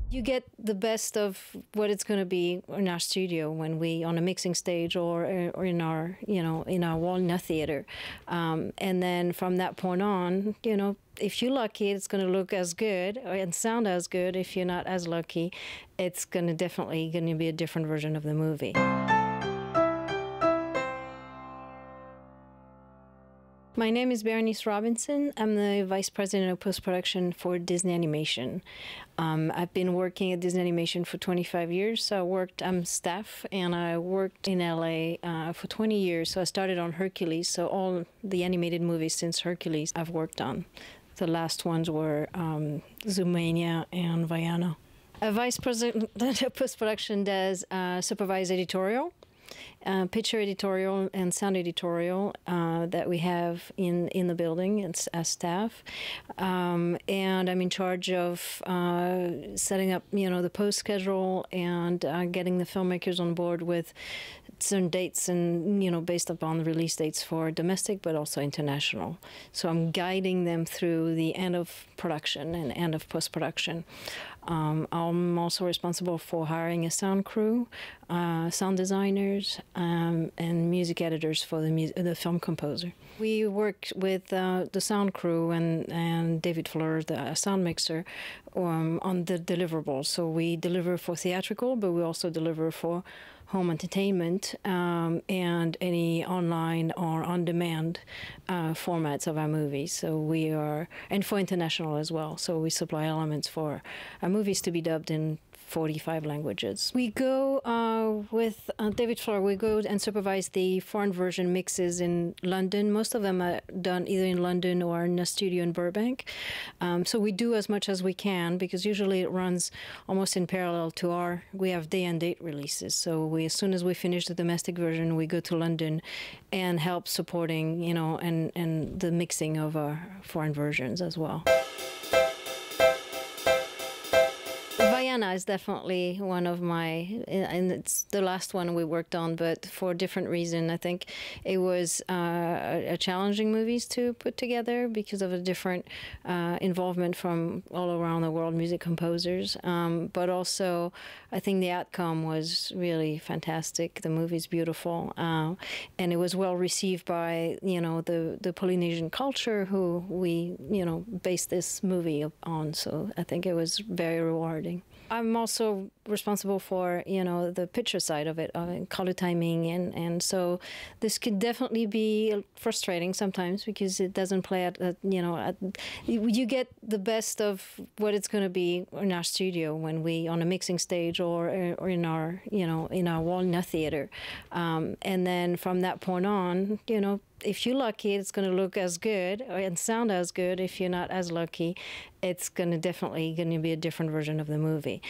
You get the best of what it's going to be in our studio when we on a mixing stage or in our in our Walnut theater, and then from that point on, if you're lucky, it's going to look as good and sound as good. If you're not as lucky, it's definitely going to be a different version of the movie. My name is Berenice Robinson. I'm the Vice President of Post-Production for Disney Animation. I've been working at Disney Animation for 25 years. So I'm staff, and I worked in LA for 20 years. So I started on Hercules. So all the animated movies since Hercules I've worked on. The last ones were Moana and Moana. A Vice President of Post-Production does supervise editorial, picture editorial and sound editorial that we have in the building as staff, and I'm in charge of setting up the post schedule and getting the filmmakers on board with certain dates and based upon the release dates for domestic but also international. So I'm guiding them through the end of production and end of post-production. I'm also responsible for hiring a sound crew, sound designers, and music editors for the film composer. We worked with the sound crew and David Fleur, the sound mixer, on the deliverables. So we deliver for theatrical, but we also deliver for home entertainment and any online or on-demand formats of our movies. So and for international as well. So we supply elements for our movies to be dubbed in 45 languages. We go with David Fleur, we go and supervise the foreign version mixes in London. Most of them are done either in London or in a studio in Burbank. So we do as much as we can because usually it runs almost in parallel to we have day and date releases. So as soon as we finish the domestic version, we go to London and help supporting, and the mixing of our foreign versions as well. Moana is definitely one of and it's the last one we worked on, but for a different reason. I think it was a challenging movie to put together because of a different involvement from all around the world music composers. But also, I think the outcome was really fantastic. The movie's beautiful, and it was well received by the Polynesian culture who we based this movie on. So I think it was very rewarding. I'm also responsible for, the picture side of it, color timing, and so this could definitely be frustrating sometimes because it doesn't play at you get the best of what it's going to be in our studio when we on a mixing stage or in our in our Walnut theater, and then from that point on, if you're lucky, it's going to look as good and sound as good. If you're not as lucky, it's definitely going to be a different version of the movie.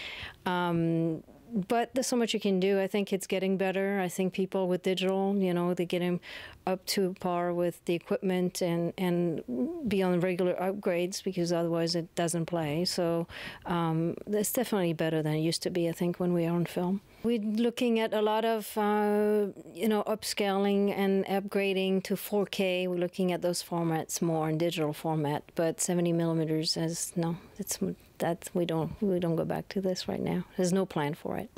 But there's so much you can do. I think it's getting better. I think people with digital, they get them up to par with the equipment and be on regular upgrades because otherwise it doesn't play. So it's definitely better than it used to be, I think, when we were on film. We're looking at a lot of, upscaling and upgrading to 4K. We're looking at those formats more in digital format, but 70 millimeters we don't go back to this right now. There's no plan for it.